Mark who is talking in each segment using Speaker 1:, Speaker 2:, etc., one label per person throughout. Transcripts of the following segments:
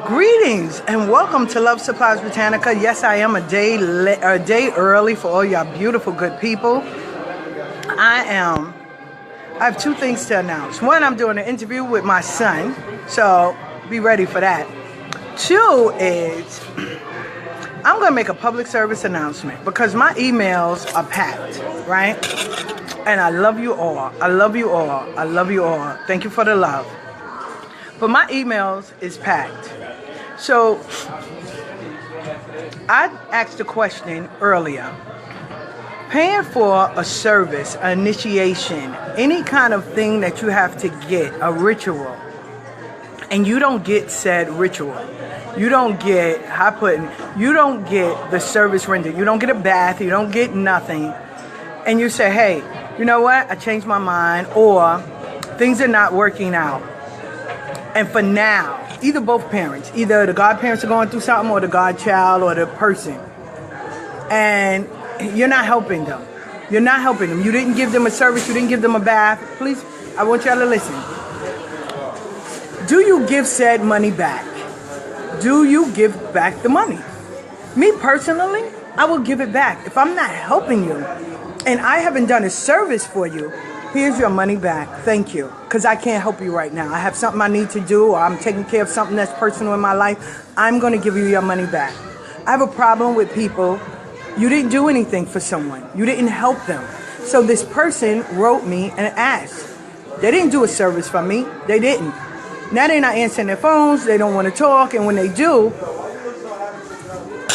Speaker 1: Greetings and welcome to Love Supplies Botanica. Yes, I am a day early for all y'all beautiful good people. I have two things to announce. One, I'm doing an interview with my son, so be ready for that. Two is I'm going to make a public service announcement because my emails are packed, right? And I love you all. I love you all. I love you all. Thank you for the love. But my emails is packed. So I asked a question earlier. Paying for a service, an initiation, any kind of thing that you have to get, a ritual, and you don't get said ritual. You don't get, you don't get the service rendered. You don't get a bath. You don't get nothing. And you say, hey, you know what? I changed my mind, or things are not working out. And for now, either both parents, either the godparents are going through something or the godchild or the person. And you're not helping them. You're not helping them. You didn't give them a service. You didn't give them a bath. Please, I want y'all to listen. Do you give said money back? Do you give back the money? Me personally, I will give it back. If I'm not helping you and I haven't done a service for you, here's your money back. Thank you. Because I can't help you right now. I have something I need to do, or I'm taking care of something that's personal in my life. I'm going to give you your money back. I have a problem with people. You didn't do anything for someone. You didn't help them. So this person wrote me and asked. They didn't do a service for me. They didn't. Now they're not answering their phones. They don't want to talk. And when they do,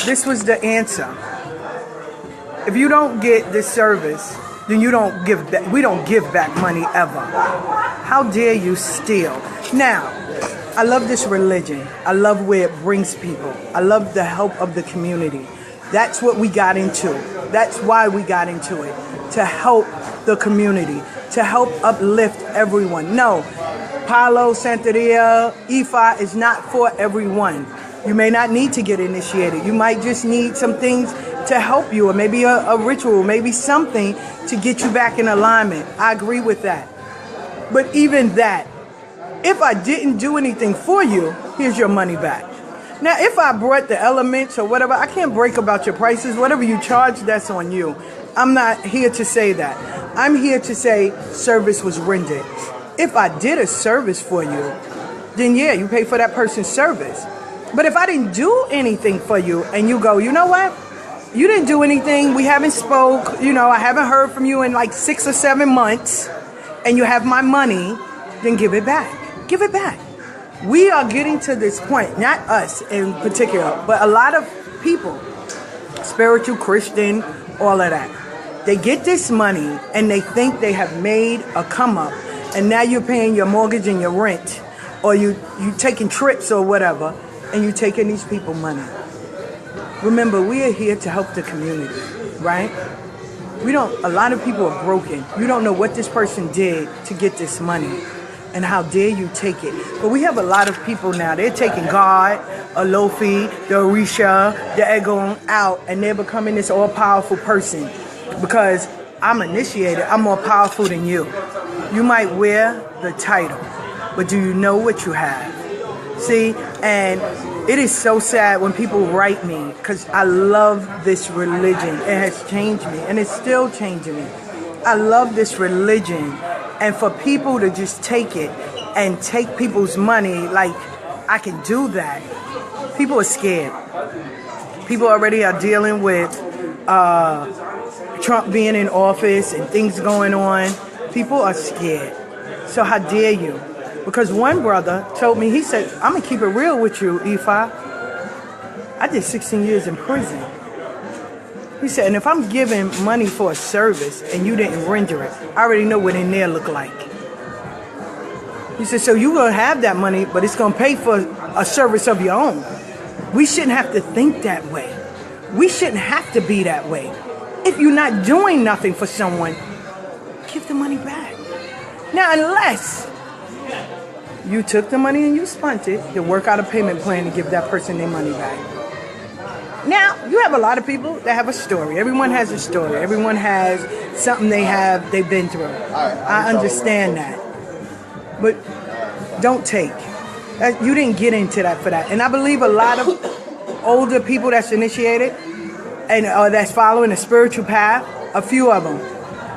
Speaker 1: this was the answer. If you don't get this service, then you don't give back. We don't give back money ever. How dare you steal? Now, I love this religion. I love where it brings people. I love the help of the community. That's what we got into. That's why we got into it. To help the community. To help uplift everyone. No, Palo, Santeria, Ifa is not for everyone. You may not need to get initiated. You might just need some things to help you, or maybe a ritual, maybe something to get you back in alignment. I agree with that. But even that, if I didn't do anything for you, here's your money back. Now, if I brought the elements or whatever, I can't break about your prices. Whatever you charge, that's on you. I'm not here to say that. I'm here to say service was rendered. If I did a service for you, then yeah, you pay for that person's service. But if I didn't do anything for you and you go, you know what? You didn't do anything. We haven't spoke. I haven't heard from you in like 6 or 7 months, and you have my money, then give it back. Give it back. We are getting to this point, not us in particular, but a lot of people, spiritual, Christian, all of that. They get this money and they think they have made a come up, and now you're paying your mortgage and your rent, or you taking trips or whatever, and you taking these people money. Remember, we are here to help the community, right? A lot of people are broken. You don't know what this person did to get this money, and how dare you take it. But we have a lot of people now, they're taking God, Alofi, the Orisha, the Daquan out, and they're becoming this all-powerful person. Because I'm initiated, I'm more powerful than you. You might wear the title, but do you know what you have? See, and it is so sad when people write me, because I love this religion. It has changed me, and it's still changing me. I love this religion, and for people to just take it and take people's money, like I can do that. People are scared. People already are dealing with Trump being in office and things going on. People are scared. So how dare you? Because one brother told me, he said, I'm going to keep it real with you, Ifa. I did 16 years in prison. He said, and if I'm giving money for a service and you didn't render it, I already know what in there look like. He said, so you're going to have that money, but it's going to pay for a service of your own. We shouldn't have to think that way. We shouldn't have to be that way. If you're not doing nothing for someone, give the money back. Now, unless you took the money and you spent it, to work out a payment plan to give that person their money back. Now, you have a lot of people that have a story. Everyone has a story. Everyone has something they've been through. I understand that. But don't take. You didn't get into that for that. And I believe a lot of older people that's initiated and that's following a spiritual path, a few of them,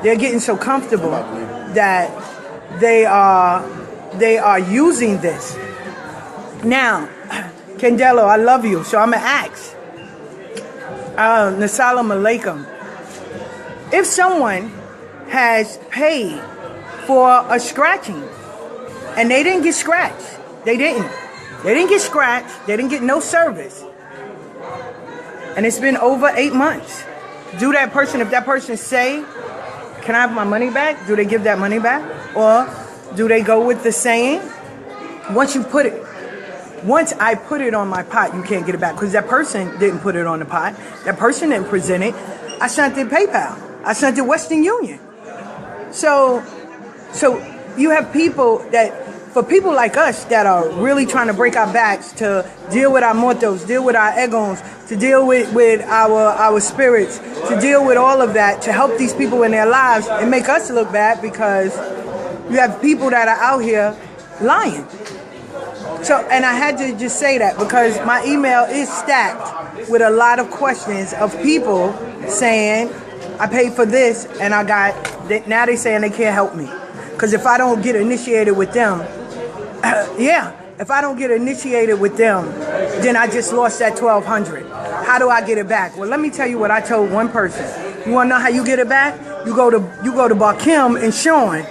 Speaker 1: they're getting so comfortable that they are using this. Now, Candelo, I love you, so I'm going to ask. Nasalam alaikum. If someone has paid for a scratching and they didn't get scratched, they didn't get scratched, they didn't get no service, and it's been over 8 months, if that person say, can I have my money back? Do they give that money back? Or do they go with the saying, once I put it on my pot, you can't get it back? Because that person didn't put it on the pot. That person didn't present it. I sent it PayPal. I sent it Western Union. So you have people for people like us that are really trying to break our backs, to deal with our muertos, deal with our egos, to deal with our spirits, to deal with all of that, to help these people in their lives and make us look bad, because you have people that are out here lying. So, and I had to just say that because my email is stacked with a lot of questions of people saying, I paid for this and now they saying they can't help me. Because if I don't get initiated with them, if I don't get initiated with them, then I just lost that $1,200. How do I get it back? Well, let me tell you what I told one person. You want to know how you get it back? You go to Bakim and Sean.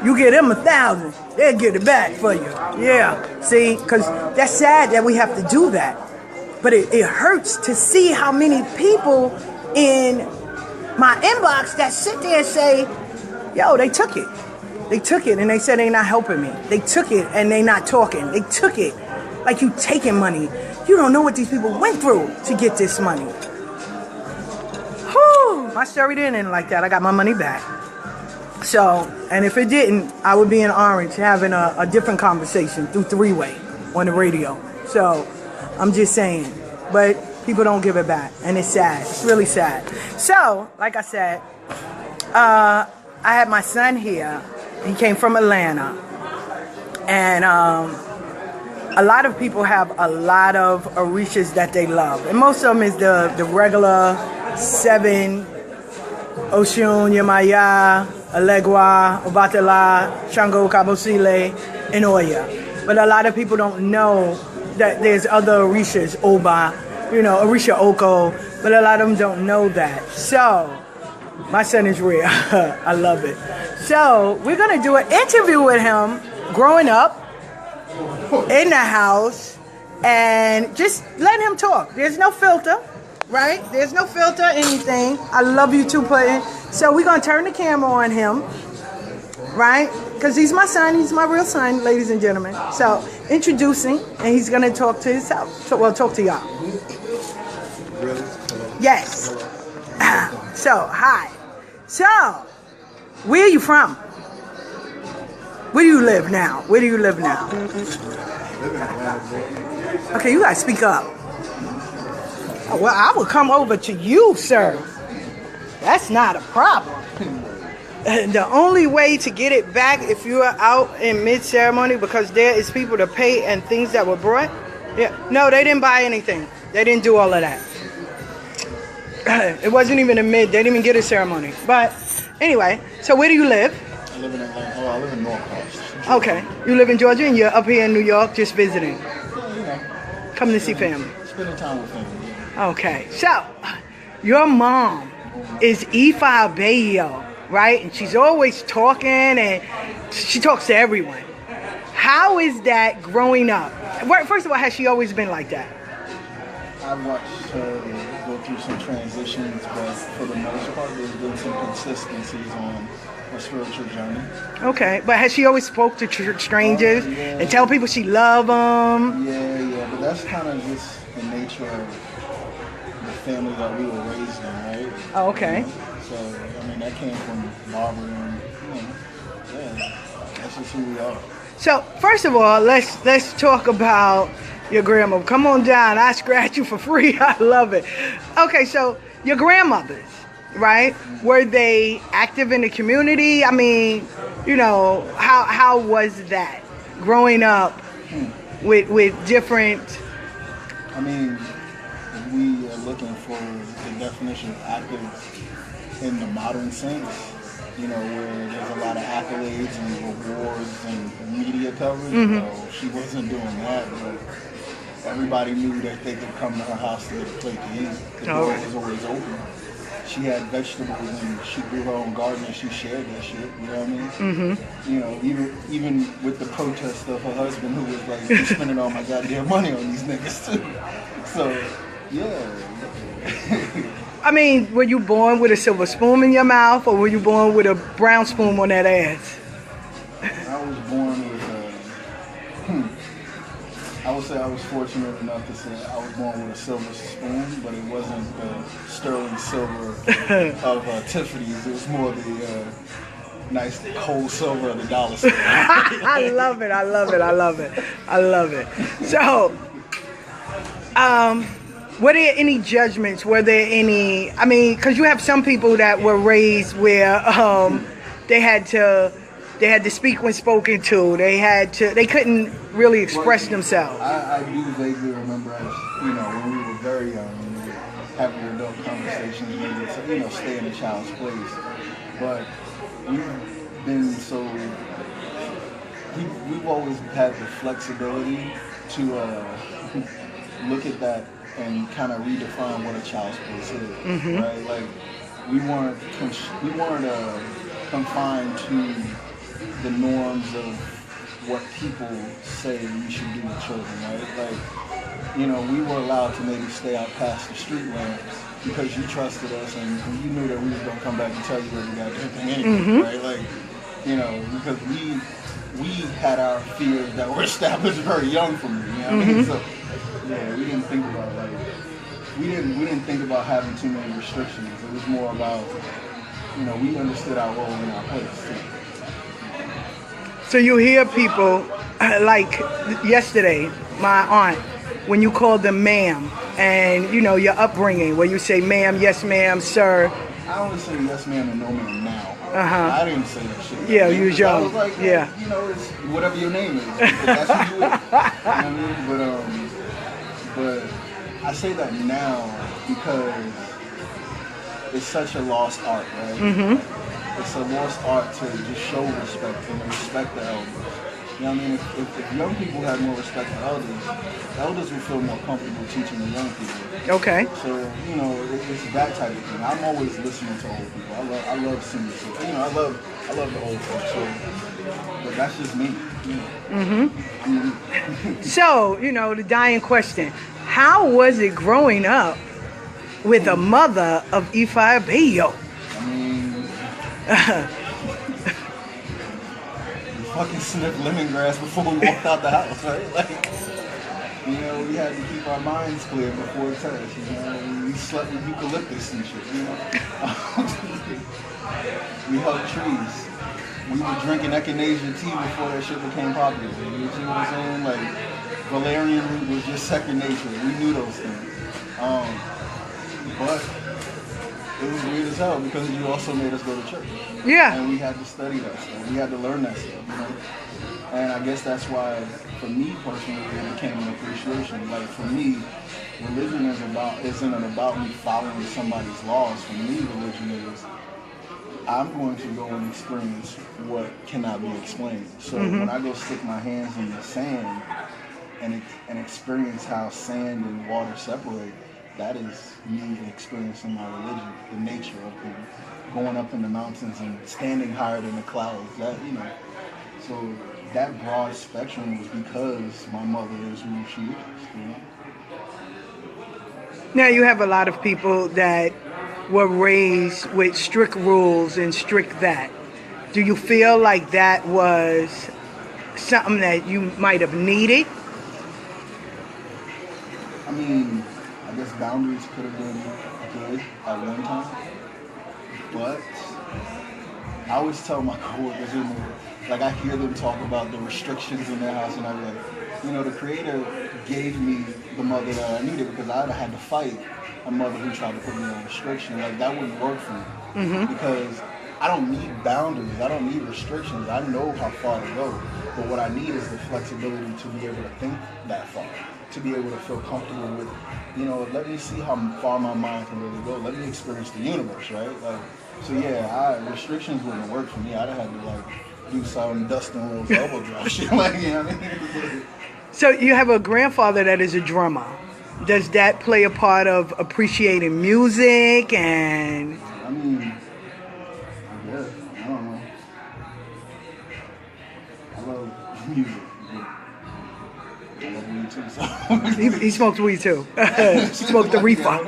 Speaker 1: You get them $1,000. They'll get it back for you. Yeah. See, because that's sad that we have to do that. But it hurts to see how many people in my inbox that sit there and say, yo, they took it. They took it and they said they're not helping me. They took it and they not talking. They took it like you taking money. You don't know what these people went through to get this money. Whew, my story didn't end like that. I got my money back. So, and if it didn't, I would be in Orange having a different conversation through three-way on the radio. So, I'm just saying. But people don't give it back. And it's sad. It's really sad. So, like I said, I had my son here. He came from Atlanta. And a lot of people have a lot of orishas that they love. And most of them is the regular 7, Oshun, Yemaya, Alegua, Obatala, Shango, Kabosile, and Oya. But a lot of people don't know that there's other orishas, Oba, Orisha Oko, but a lot of them don't know that. So, my son is real. I love it. So, we're going to do an interview with him growing up in the house and just let him talk. There's no filter, right? There's no filter, anything. I love you too, Puddin'. So, we're going to turn the camera on him, right? Because he's my son. He's my real son, ladies and gentlemen. So, introducing, and he's going to talk to himself. So, talk to y'all.
Speaker 2: Really?
Speaker 1: Yes. So, hi. So, where are you from? Where do you live now?
Speaker 2: I live in Atlanta.
Speaker 1: Okay, you gotta speak up. Well, I will come over to you, sir. That's not a problem. The only way to get it back if you are out in mid-ceremony, because there is people to pay and things that were brought. Yeah, no, they didn't buy anything. They didn't do all of that. It wasn't even a mid. They didn't even get a ceremony. But anyway, so where do you live?
Speaker 2: I live in Atlanta. I live in North Coast.
Speaker 1: Okay. You live in Georgia and you're up here in New York just visiting?
Speaker 2: Yeah,
Speaker 1: Come to see family?
Speaker 2: Spending time with family.
Speaker 1: Okay. So, your mom is Ifa Abeyo, right? And she's always talking and she talks to everyone. How is that growing up? First of all, has she always been like that?
Speaker 2: I watched her go through some transitions, but for the most part, there's been some consistencies on her spiritual journey.
Speaker 1: Okay, but has she always spoke to strangers and tell people she love them?
Speaker 2: Yeah, but that's kind of just the nature of the family that we were raised in, right?
Speaker 1: Oh, okay.
Speaker 2: So, I mean, that came from Barbara and, that's just who we are.
Speaker 1: So, first of all, let's talk about your grandmother. Come on down. I scratch you for free. I love it. Okay, so your grandmothers, right? Were they active in the community? I mean, how was that growing up with different.
Speaker 2: I mean, we are looking for the definition of active in the modern sense, you know, where there's a lot of accolades and rewards and media coverage. So she wasn't doing that, but everybody knew that they could come to her house to get a plate to eat. The door was always open. She had vegetables and she grew her own garden and she shared that shit, you know what I mean? You know, even with the protest of her husband who was like, "You're spending all my goddamn money on these niggas too." So, yeah.
Speaker 1: I mean, were you born with a silver spoon in your mouth, or were you born with a brown spoon on that ass?
Speaker 2: I was born with I would say I was fortunate enough to say I was born with a silver spoon, but it wasn't the sterling silver of Tiffany's. It was more the nice cold silver of the dollar store.
Speaker 1: I love it. I love it. I love it. I love it. So, were there any judgments? Were there any? I mean, because you have some people that were raised where they had to speak when spoken to. They couldn't really express themselves.
Speaker 2: I do vaguely remember, as you know, when we were very young, when we were having adult conversations, we would, you know, stay in a child's place. But we've been so, we've always had the flexibility to look at that and kind of redefine what a child's place is, right? Like we weren't confined to the norms of what people say you should do with children, right? Like, you know, we were allowed to maybe stay out past the street lamps because you trusted us and you knew that we was gonna come back and tell you every goddamn thing anyway, right? Like, you know, because we had our fears that were established very young from you, you know what I mean? So yeah, we didn't think about we didn't think about having too many restrictions. It was more about, you know, we understood our role in our place too.
Speaker 1: So you hear people, like yesterday, my aunt, when you called them ma'am, and you know, your upbringing, where you say ma'am, yes ma'am, sir.
Speaker 2: I only say yes ma'am and no ma'am now.
Speaker 1: I
Speaker 2: didn't say that shit.
Speaker 1: Yeah, you was young.
Speaker 2: I was like,
Speaker 1: yeah.
Speaker 2: You know, it's whatever your name is. That's who you is. You know what I mean? But I say that now because it's such a lost art, right? It's a lost art to just show respect and respect the elders. You know what I mean? If young people had more respect for elders would feel more comfortable teaching the young people.
Speaker 1: Okay.
Speaker 2: So, you know, it's that type of thing. I'm always listening to old people. I love seniors. You know, I love the old folks. So, but that's just me. You know.
Speaker 1: So, you know, the dying question. How was it growing up with a mother of Ifa Abeyo?
Speaker 2: I mean, we fucking sniffed lemongrass before we walked out the house, right? Like, you know, we had to keep our minds clear before test. You know, we slept with eucalyptus and shit. You know, we hugged trees. We were drinking echinacea tea before that shit became popular. You see what I'm saying? Like, valerian root was just second nature. We knew those things. But it was weird as hell because you also made us go to church.
Speaker 1: Yeah.
Speaker 2: And we had to study that stuff. We had to learn that stuff, you know? And I guess that's why, for me personally, it became an appreciation. Like, for me, religion isn't about me following somebody's laws. For me, religion is, I'm going to go and experience what cannot be explained. So when I go stick my hands in the sand and experience how sand and water separate, that is me experiencing my religion, the nature of things, going up in the mountains and standing higher than the clouds. That, you know, so that broad spectrum was because my mother is who she is. You know?
Speaker 1: Now you have a lot of people that were raised with strict rules and strict that. Do you feel like that was something that you might have needed?
Speaker 2: I mean, I guess boundaries could have been good at one time, but I always tell my coworkers, you know, like I hear them talk about the restrictions in their house, and I'm like, you know, the Creator gave me the mother that I needed because I'd have had to fight a mother who tried to put me on restriction. Like that wouldn't work for me because I don't need boundaries. I don't need restrictions. I know how far to go. But what I need is the flexibility to be able to think that far, to be able to feel comfortable with, let me see how far my mind can really go. Let me experience the universe, right? Like, so yeah, restrictions wouldn't work for me. I'd have had to like do some Dustin Rhodes elbow drop shit, like, you know what I mean?
Speaker 1: So you have a grandfather that is a drummer. Does that play a part of appreciating music and?
Speaker 2: I mean, I guess, I don't know. I love music. I love weed too, so.
Speaker 1: He smoked weed too. He smoked the reefer.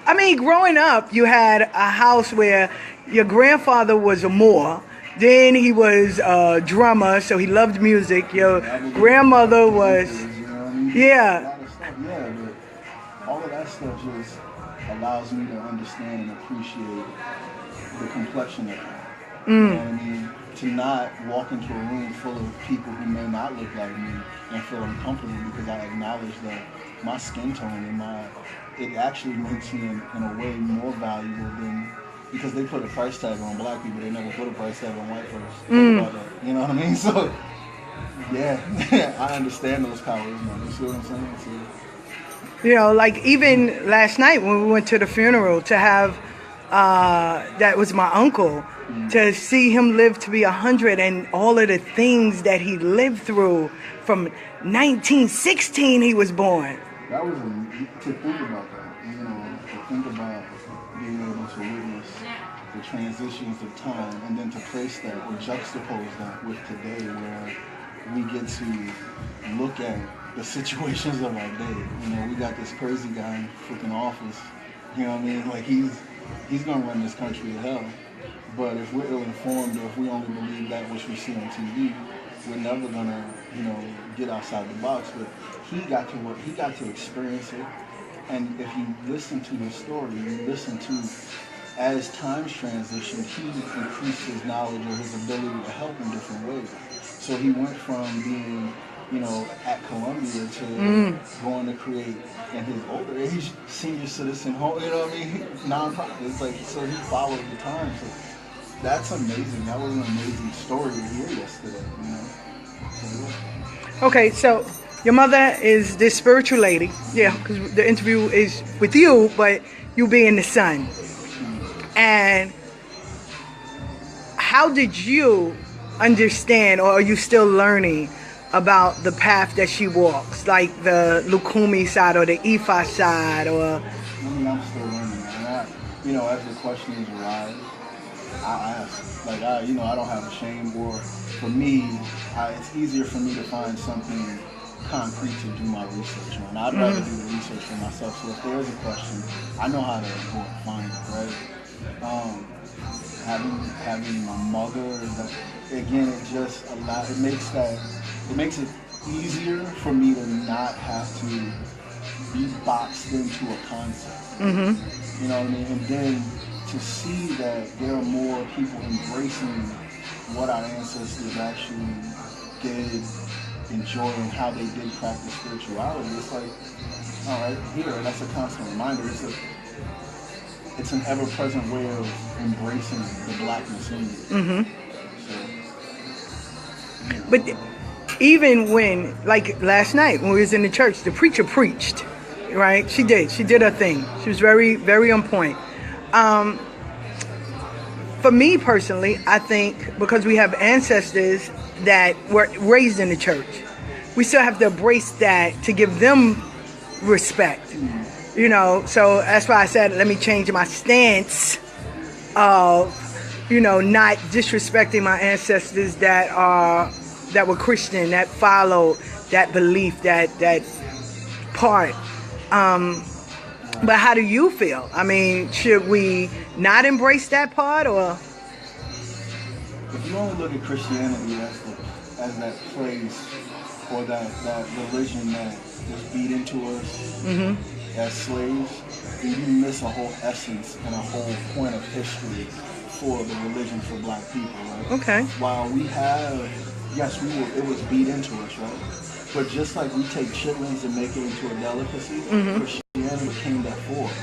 Speaker 1: I mean, growing up, you had a house where your grandfather was a Moor. Then he was a drummer, so he loved music. Your grandmother was, yeah.
Speaker 2: Yeah, but all of that stuff just allows me to understand and appreciate the complexion of it. You know what I mean? To not walk into a room full of people who may not look like me and feel uncomfortable because I acknowledge that my skin tone and it actually makes me in a way more valuable than, because they put a price tag on black people, they never put a price tag on white folks. Think about that. You know what I mean? So, yeah, I understand those powers, man. You see what I'm saying? So,
Speaker 1: like even last night when we went to the funeral to have, that was my uncle, to see him live to be 100 and all of the things that he lived through from 1916 he was born.
Speaker 2: That was to think about that, to think about being able to witness the transitions of time and then to place that or juxtapose that with today where we get to look at the situations of our day. We got this crazy guy in freaking office, you know what I mean? Like he's gonna run this country to hell. But if we're ill-informed or if we only believe that which we see on TV, we're never gonna, get outside the box. But he got to experience it. And if you listen to his story, you listen to, as times transitioned, he increased his knowledge or his ability to help in different ways. So he went from being, at Columbia to going to create, in his older age, senior citizen home, nonprofit. Like, so he followed the times. So that's amazing. That was an amazing story to hear yesterday, So, yeah.
Speaker 1: Okay, so your mother is this spiritual lady. Yeah, because the interview is with you, but you being the son. And how did you understand, or are you still learning about the path that she walks, like the Lukumi side or the Ifa side, or?
Speaker 2: I'm still learning, man. As the questions arise, I ask. Like, I don't have a shame, or for me, it's easier for me to find something concrete to do my research on. I'd rather do the research for myself. So if there's a question, I know how to go and find it, right? Having my mother, again, it makes it easier for me to not have to be boxed into a concept. You know what I mean? And then to see that there are more people embracing what our ancestors actually did, enjoying how they did practice spirituality. It's like, all right, here, that's a constant reminder. It's an ever-present way of embracing the blackness in you. So,
Speaker 1: but even when, like last night when we was in the church, the preacher preached, right? She did her thing. She was very, very on point. For me personally, I think because we have ancestors that were raised in the church, we still have to embrace that to give them respect. So that's why I said, let me change my stance of, not disrespecting my ancestors that were Christian, that followed that belief, that part. But how do you feel? I mean, should we not embrace that part, or?
Speaker 2: If you only look at Christianity as that place or that religion that was beat into us as slaves, then you miss a whole essence and a whole point of history for the religion for black people, right?
Speaker 1: Okay.
Speaker 2: While we have, yes, it was beat into us, right? But just like we take chitlins and make it into a delicacy, Christianity came that for us.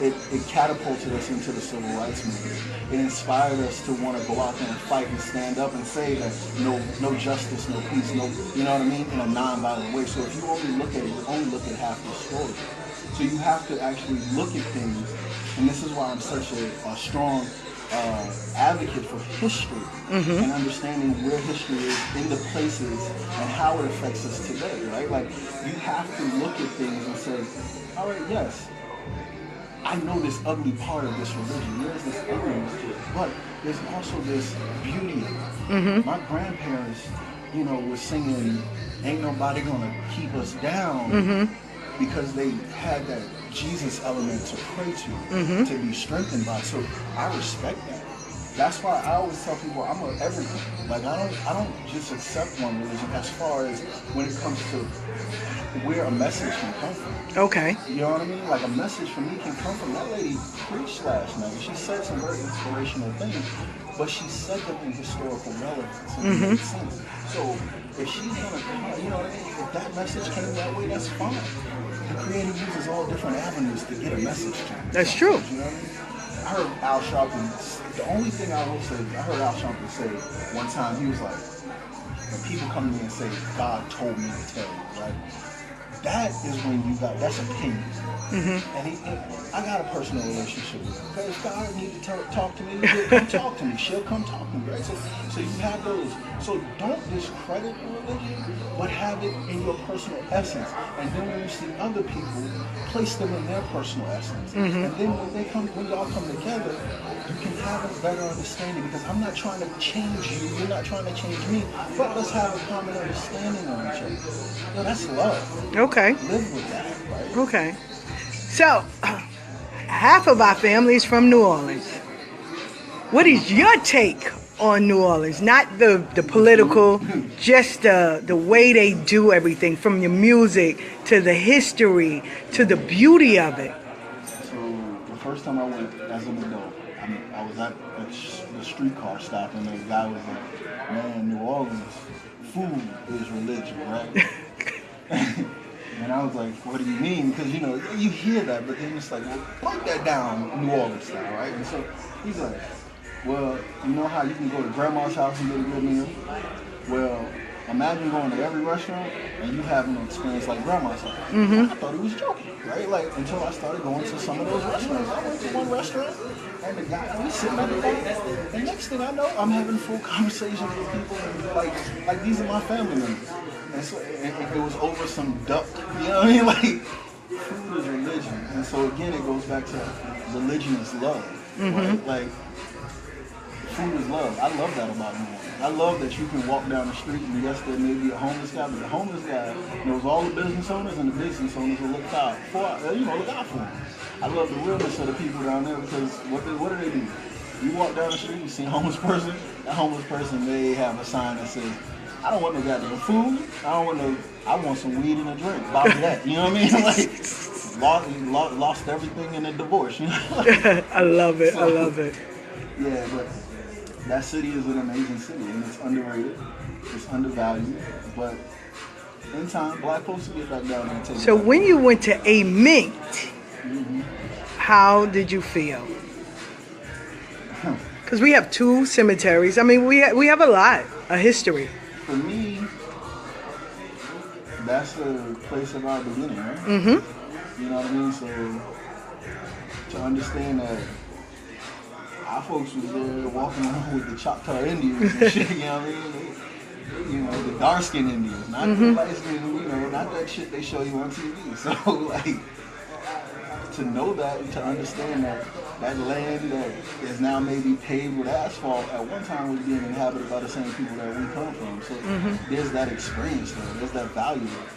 Speaker 2: it catapulted us into the civil rights movement. It inspired us to want to go out there and fight and stand up and say that no justice, no peace, no, you know what I mean, in a non-violent way. So if you only look at it, you only look at half the story. So you have to actually look at things, and this is why I'm such a strong advocate for history and understanding where history is in the places and how it affects us today, right? Like, you have to look at things and say, all right, yes, I know this ugly part of this religion. There's this ugliness to it, but there's also this beauty. My grandparents, you know, were singing "Ain't Nobody Gonna Keep Us Down" because they had that Jesus element to pray to be strengthened by. So I respect that. That's why I always tell people I'm a everything. Like, I don't just accept one religion as far as when it comes to where a message can come from.
Speaker 1: Okay.
Speaker 2: You know what I mean? Like, a message for me can come from that lady preached last night. She said some very inspirational things, but she said them in historical relevance and it made sense. So if she's gonna come, you know what I mean? If that message came that way, that's fine. The Creator uses all different avenues to get a message to you.
Speaker 1: That's true.
Speaker 2: You know what I mean? I heard Al Sharpton, the only thing I will say, I heard Al Sharpton say one time, he was like, when people come to me and say, God told me to tell you, right? That is when you got, that's opinion. And I got a personal relationship with him. Because if God needs to talk to me, he'll come talk to me. She'll come talk to me, right? So you have those. So don't discredit religion, but have it in your personal essence. And then when you see other people, place them in their personal essence. And then when y'all come together, you can have a better understanding. Because I'm not trying to change you, you're not trying to change me, but let's have a common understanding of each other. You know, that's love.
Speaker 1: Okay.
Speaker 2: Live with that, right?
Speaker 1: Okay. So, half of our family is from New Orleans. What is your take on New Orleans? Not the political, just the way they do everything, from your music to the history to the beauty of it.
Speaker 2: So, the first time I went as an adult, I was at the streetcar stop, and the guy was like, man, New Orleans, food is religion, right? And I was like, what do you mean? Because, you know, you hear that, but then it's like, well, break that down New Orleans style, right? And so he's like, well, you know how you can go to grandma's house and get a good meal? Well, imagine going to every restaurant and you having an experience like grandma's house. I thought he was joking, right? Like, until I started going to some of those restaurants. I went to one restaurant and the guy, we sitting at the bar, and next thing I know, I'm having full conversations with people, and like these are my family members. And so it was over some duck, you know what I mean? Like, food is religion. And so again, it goes back to religion is love, right? Like, food is love. I love that about New Orleans. I love that you can walk down the street and yes, there may be a homeless guy, but the homeless guy knows all the business owners, and the business owners will look out for him. I love the realness of the people down there, because what do they do? You walk down the street, you see a homeless person. That homeless person may have a sign that says, I don't want no goddamn food. I want some weed and a drink. Buy me that. You know what I mean? Like, lost everything in a divorce. You know?
Speaker 1: I love it. I love it.
Speaker 2: Yeah, but that city is an amazing city, and it's underrated. It's undervalued. But in time, black folks will get back down there and take it.
Speaker 1: So when you went to A Mint, how did you feel? Because we have 2 cemeteries. I mean, we have a lot, a history.
Speaker 2: For me, that's the place of our beginning, right? You know what I mean? So to understand that our folks was there walking around with the Choctaw Indians and shit, you know what I mean? You know, the dark-skinned Indians, not the light-skinned, you know, not that shit they show you on TV. So, like, to know that and to understand that that land that is now maybe paved with asphalt at one time was being inhabited by the same people that we come from. So there's that experience there. There's that value there.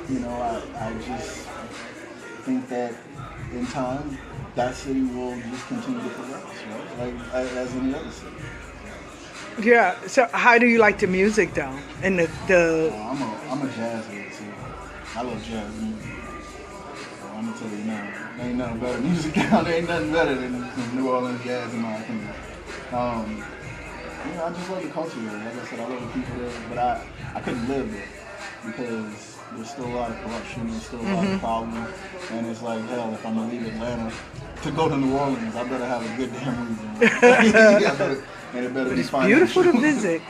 Speaker 2: You know, I just think that in time, that city will just continue to progress, right? Like as any other city.
Speaker 1: Yeah. So how do you like the music though? And the
Speaker 2: I'm a jazz head, so I love jazz music. So I'm gonna tell you now, there ain't nothing better music down there. Ain't nothing better than New Orleans jazz, in my opinion. You know, I just love the culture there. Like I said, I love the people there, but I couldn't live there because There's still a lot of corruption. There's still a lot of problems. And it's like, hell, if I'm going to leave Atlanta to go to New Orleans, I better have a good damn reason. And it better be
Speaker 1: It's beautiful to visit.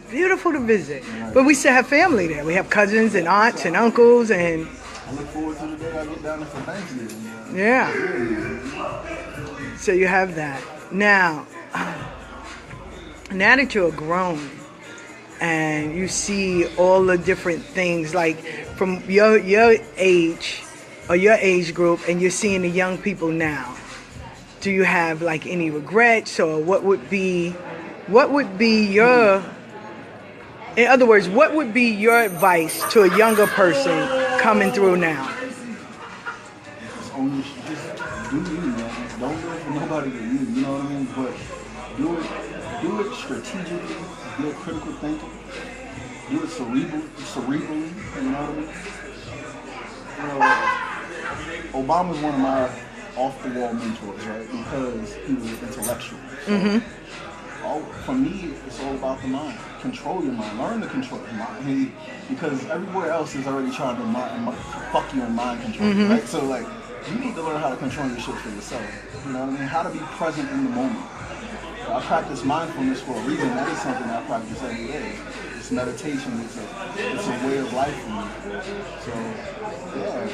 Speaker 1: Beautiful to visit.
Speaker 2: Right.
Speaker 1: But we still have family there. We have cousins and aunts and uncles and...
Speaker 2: I look forward to the day I get down there for Thanksgiving.
Speaker 1: Yeah. So you have that. Now that you're grown and you see all the different things, like from your age or your age group, and you're seeing the young people now, do you have like any regrets, or what would be your, in other words, what would be your advice to a younger person coming through now?
Speaker 2: Just do you, man. Don't do it for nobody but you, you know what I mean? But do it strategically, do it critical thinking, do it cerebrally, you know what I mean? You know, Obama's one of my off-the-wall mentors, right? Because he was intellectual. So for me, it's all about the mind. Control your mind. Learn to control your mind. Because everywhere else is already trying to fuck you in mind control, right? So, like, you need to learn how to control your shit for yourself. You know what I mean? How to be present in the moment. I practice mindfulness for a reason. That is something I practice every day. It's meditation. It's a way of life for me. So, yeah,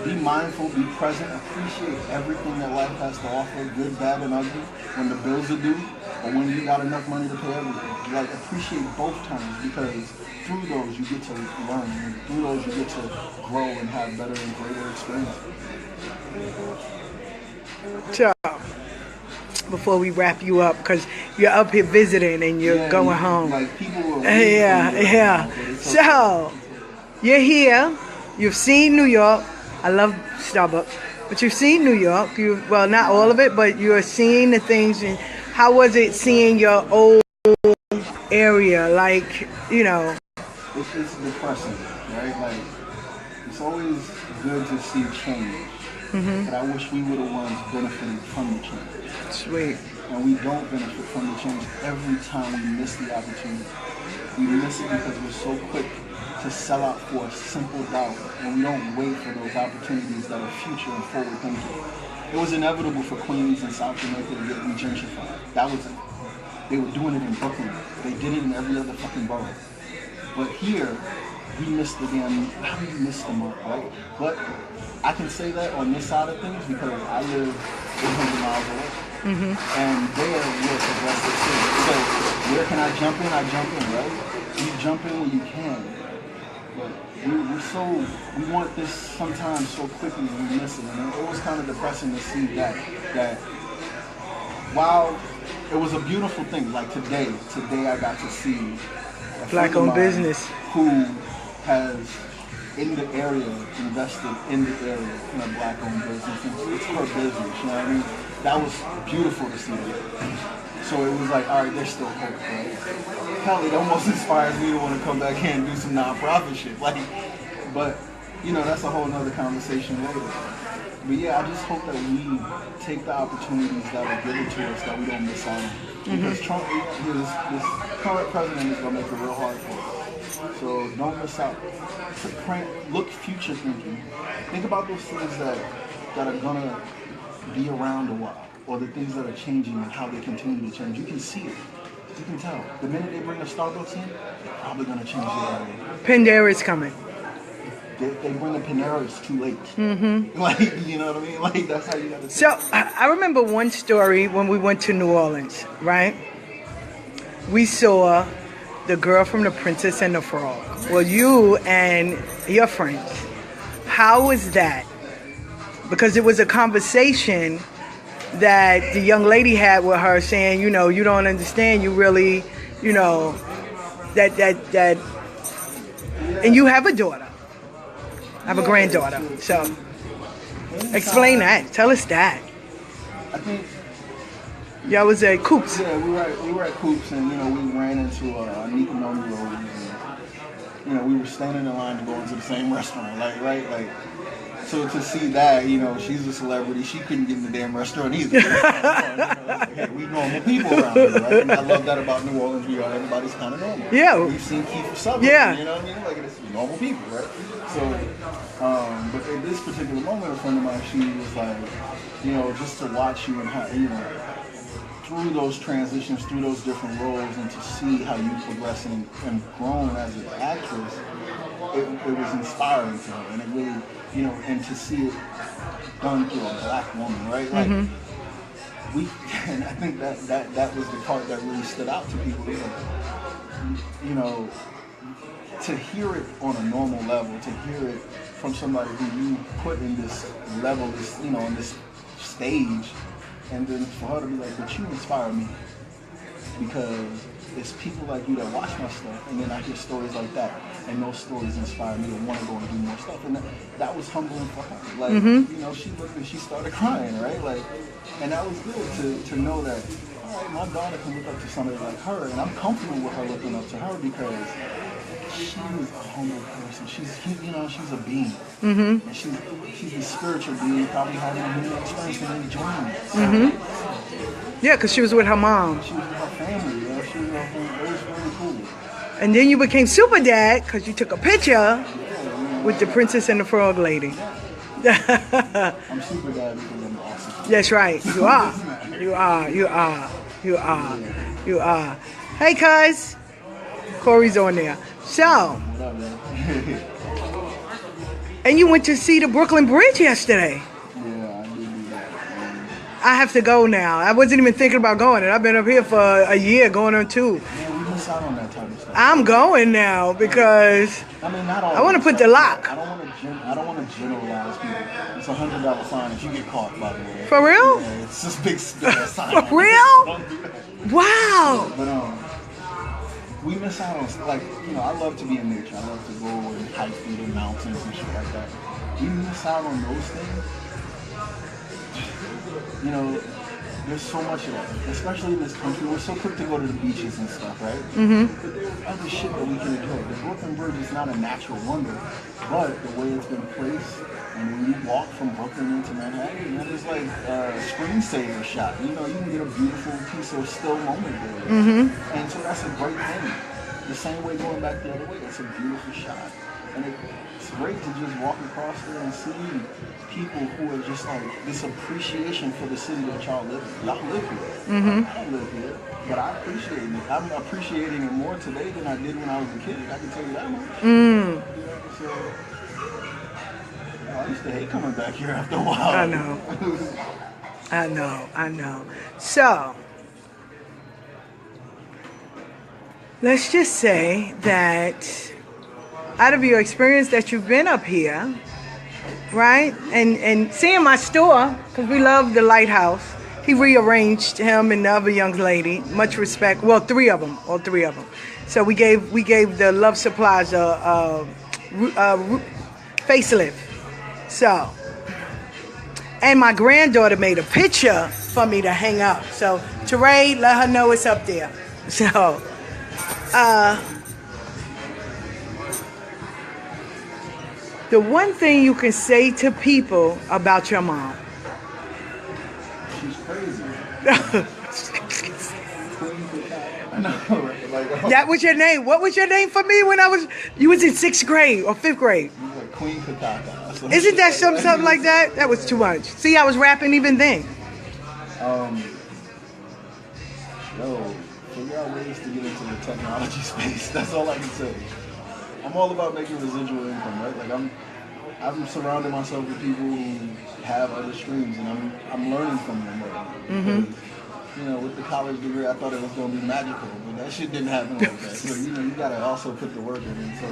Speaker 2: be mindful, be present, appreciate everything that life has to offer, good, bad, and ugly. When the bills are due, or when you got enough money to pay everything. Like, appreciate both times, because through those you get to learn, and through those you get to grow and have better and greater experiences.
Speaker 1: So, before we wrap you up, because you're up here visiting and you're going home.
Speaker 2: Like, people are
Speaker 1: yeah. So, you're here. You've seen New York. I love Starbucks. But you've seen New York. Well, not all of it, but you're seeing the things. And how was it seeing your old area? Like, you know.
Speaker 2: It's depressing, right? Like, it's always good to see change. But I wish we were the ones benefiting from the change.
Speaker 1: Sweet.
Speaker 2: And we don't benefit from the change every time we miss the opportunity. We miss it because we're so quick to sell out for a simple dollar, and we don't wait for those opportunities that are future and forward thinking. It was inevitable for Queens and South Jamaica to get gentrified. That was it. They were doing it in Brooklyn. They did it in every other fucking borough. But here, we missed the damn, how do you miss the mark, right? But I can say that on this side of things because I live 800 miles away. And there we're progressive city. So where can I jump in? I jump in, right? You jump in when you can. But we want this sometimes so quickly and we miss it. And it was kind of depressing to see that while it was a beautiful thing, like today I got to see a
Speaker 1: Black-owned business
Speaker 2: who has in the area invested in the area in a black-owned business. It's her business, you know what I mean? That was beautiful to see that. So it was like, all right, there's still hope, right? Hell, it almost inspires me to want to come back here and do some nonprofit shit. Like, but, you know, that's a whole nother conversation later. But yeah, I just hope that we take the opportunities that are given to us that we don't miss out on. Because Trump, this current president is going to make it real hard for us. So don't miss out. Look future thinking. Think about those things that are going to be around a while, or the things that are changing and how they continue to change. You can see it. You can tell. The minute they bring a Starbucks in, they're probably going to change the area.
Speaker 1: Pandera's coming.
Speaker 2: They bring a Panera, it's too late. Like, you know what I mean? Like, that's how you got to.
Speaker 1: So I remember one story when we went to New Orleans, right? We saw the girl from The Princess and the Frog. Well, you and your friends. How was that? Because it was a conversation that the young lady had with her saying, you know, you don't understand, you really, you know, that, and you have a daughter. I have a granddaughter. So explain that. Tell us that.
Speaker 2: I think
Speaker 1: y'all was at Coops.
Speaker 2: Yeah, we were at Coops, and you know we ran into Nika Monroe. you know, we were standing in line to go into the same restaurant, like, right? Like, so to see that, you know, she's a celebrity. She couldn't get in the damn restaurant either. You know, like, hey, we normal people around here, right? And I love that about New Orleans. Everybody's kind of normal.
Speaker 1: Yeah.
Speaker 2: We've seen Ifa Abeyo.
Speaker 1: Yeah.
Speaker 2: You know what I mean? Like, it's normal people, right? So, but at this particular moment, a friend of mine, she was like, you know, just to watch you and how, you know, through those transitions, through those different roles, and to see how you progress and grown as an actress, it was inspiring to her, and it really, you know, and to see it done through a black woman, right? Like, and I think that was the part that really stood out to people. Like, you know, to hear it on a normal level, to hear it from somebody who you put in this level, this, you know, on this stage, and then for her to be like, but you inspire me, because it's people like you that watch my stuff, and then I hear stories like that, and those stories inspire me to want to go and do more stuff, and that was humbling for her. Like, you know, she looked and she started crying, right? Like, and that was good to know that, all right, my daughter can look up to somebody like her, and I'm comfortable with her looking up to her because she was a humble person. You know, she's a being. And she's a spiritual being, probably having a human experience and enjoying it.
Speaker 1: Yeah, because she was with her mom.
Speaker 2: She was with her family, you know, she was with her family. It was really cool.
Speaker 1: And then you became super dad because you took a picture with the Princess and the Frog Lady.
Speaker 2: I'm super dad because I'm awesome.
Speaker 1: That's right. You are. You are. You are. You are. You are. Hey, cuz. Corey's on there. So,
Speaker 2: What up, man?
Speaker 1: and you went to see the Brooklyn Bridge yesterday.
Speaker 2: Yeah, I did do that.
Speaker 1: I have to go now. I wasn't even thinking about going, and I've been up here for a year, going on 2.
Speaker 2: Man, we miss out on that type of stuff.
Speaker 1: I'm going now because
Speaker 2: I mean, not all.
Speaker 1: I want to put the lock.
Speaker 2: I don't want to generalize people. It's $100 fine if you get caught, by the way.
Speaker 1: For real?
Speaker 2: Yeah, it's just big sign.
Speaker 1: For real?
Speaker 2: Don't do that.
Speaker 1: Wow.
Speaker 2: But we miss out on, like, you know, I love to be in nature. I love to go and hike through the mountains and shit like that. We miss out on those things. You know, there's so much of that, especially in this country. We're so quick to go to the beaches and stuff, right? But there's other shit that we can enjoy. The Brooklyn Bridge is not a natural wonder, but the way it's been placed, and when you walk from Brooklyn into Manhattan, man, it's like a screensaver shot. You know, you can get a beautiful piece of still moment there. And so that's a great thing. The same way going back the other way, it's a beautiful shot. And it's great to just walk across there and see people who are just like this appreciation for the city that y'all live in. Y'all live here. I don't live here, but I appreciate it. I'm appreciating it more today than I did when I was a kid. I can tell you that much. You know, so, I used to hate coming back here after a while.
Speaker 1: I know. I know. So, let's just say that out of your experience that you've been up here, right, and seeing my store, because we love the lighthouse, he rearranged him and the other young lady, much respect, well, all three of them. So we gave the Love Supplies a facelift. So, and my granddaughter made a picture for me to hang up. So, Teray, let her know it's up there. So, the one thing you can say to people about your mom.
Speaker 2: She's crazy. I know, like,
Speaker 1: That was your name. What was your name for me when you was in 6th grade or 5th grade?
Speaker 2: you like Queen Kakaka. So
Speaker 1: Isn't that something like that? That was too much. See, I was rapping even then.
Speaker 2: Figure out ways to get into the technology space. That's all I can say. I'm all about making residual income, right? Like I'm surrounding myself with people who have other streams, and I'm learning from them right now. Because, you know, with the college degree, I thought it was going to be magical, but that shit didn't happen like that. So, you know, you got to also put the work in. And so,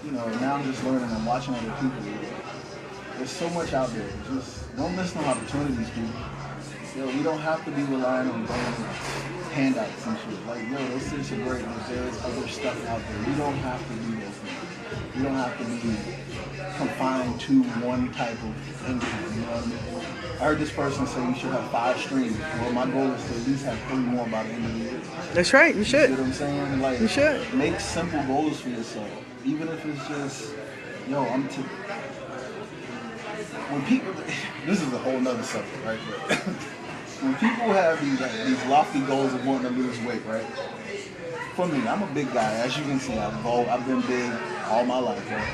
Speaker 2: you know, now I'm just learning. I'm watching other people. There's so much out there. Just don't miss no opportunities, people. Yo, we don't have to be relying on handouts and shit. Like, yo, those things are great, but there's other stuff out there. We don't have to do those things. We don't have to be confined to one type of income, you know what I mean? I heard this person say you should have 5 streams. Well, my goal is to at least have 3 more by the end of the year.
Speaker 1: That's right. You should.
Speaker 2: You know what I'm saying? Like,
Speaker 1: You should.
Speaker 2: make simple goals for yourself. even if it's just, yo, when people, this is a whole nother subject, right? But when people have these lofty goals of wanting to lose weight, right? For me, I'm a big guy. As you can see, I've been big all my life, right?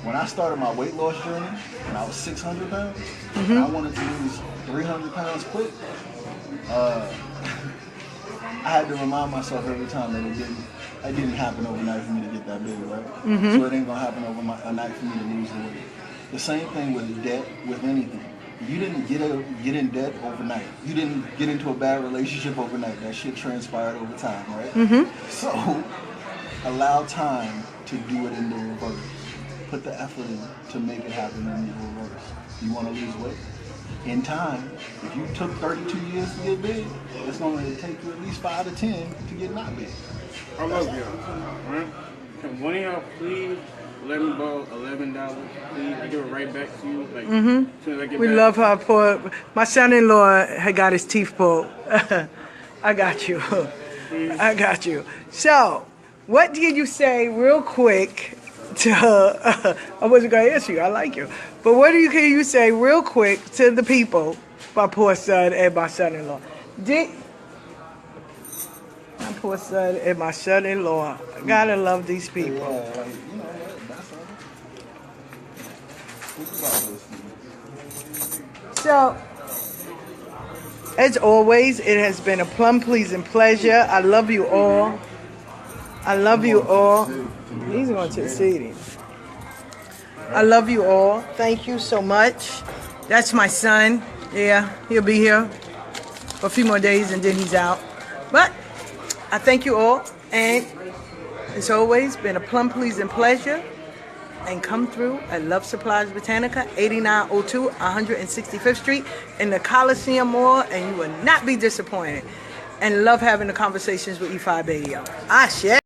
Speaker 2: When I started my weight loss journey, when I was 600 pounds, and I wanted to lose 300 pounds quick, I had to remind myself every time that it didn't happen overnight for me to get that big, right? So it ain't gonna happen overnight for me to lose the weight. The same thing with debt, with anything. You didn't get in debt overnight. You didn't get into a bad relationship overnight. That shit transpired over time, right? So allow time to do it in the reverse. Put the effort in to make it happen in the reverse. You want to lose weight? In time, if you took 32 years to get big, it's going to take you at least 5 to 10 to get not big.
Speaker 3: I love y'all. Right? Can one of y'all please let me borrow $11? Please, I give it right back to you. Like, as soon as I get
Speaker 1: We
Speaker 3: back.
Speaker 1: love her poor. My son-in-law had got his teeth pulled. I got you. I got you. So, what did you say real quick to her? I wasn't going to answer you. I like you. But what can you say real quick to the people, my poor son and my son-in-law? My poor son and my son-in-law. Gotta love these people.
Speaker 2: Yeah, like, you know, that's all. Think about those things.
Speaker 1: So, as always, it has been a plum-pleasing pleasure. I love you all. I love you all. He's going to the seating. I love you all. Thank you so much. That's my son. Yeah, he'll be here for a few more days and then he's out. But I thank you all. And it's always been a plum-pleasing pleasure. And come through at Love Supplies Botanica, 8902 165th Street in the Coliseum Mall, and you will not be disappointed. And love having the conversations with Ifa Abeyo. Ah, shit.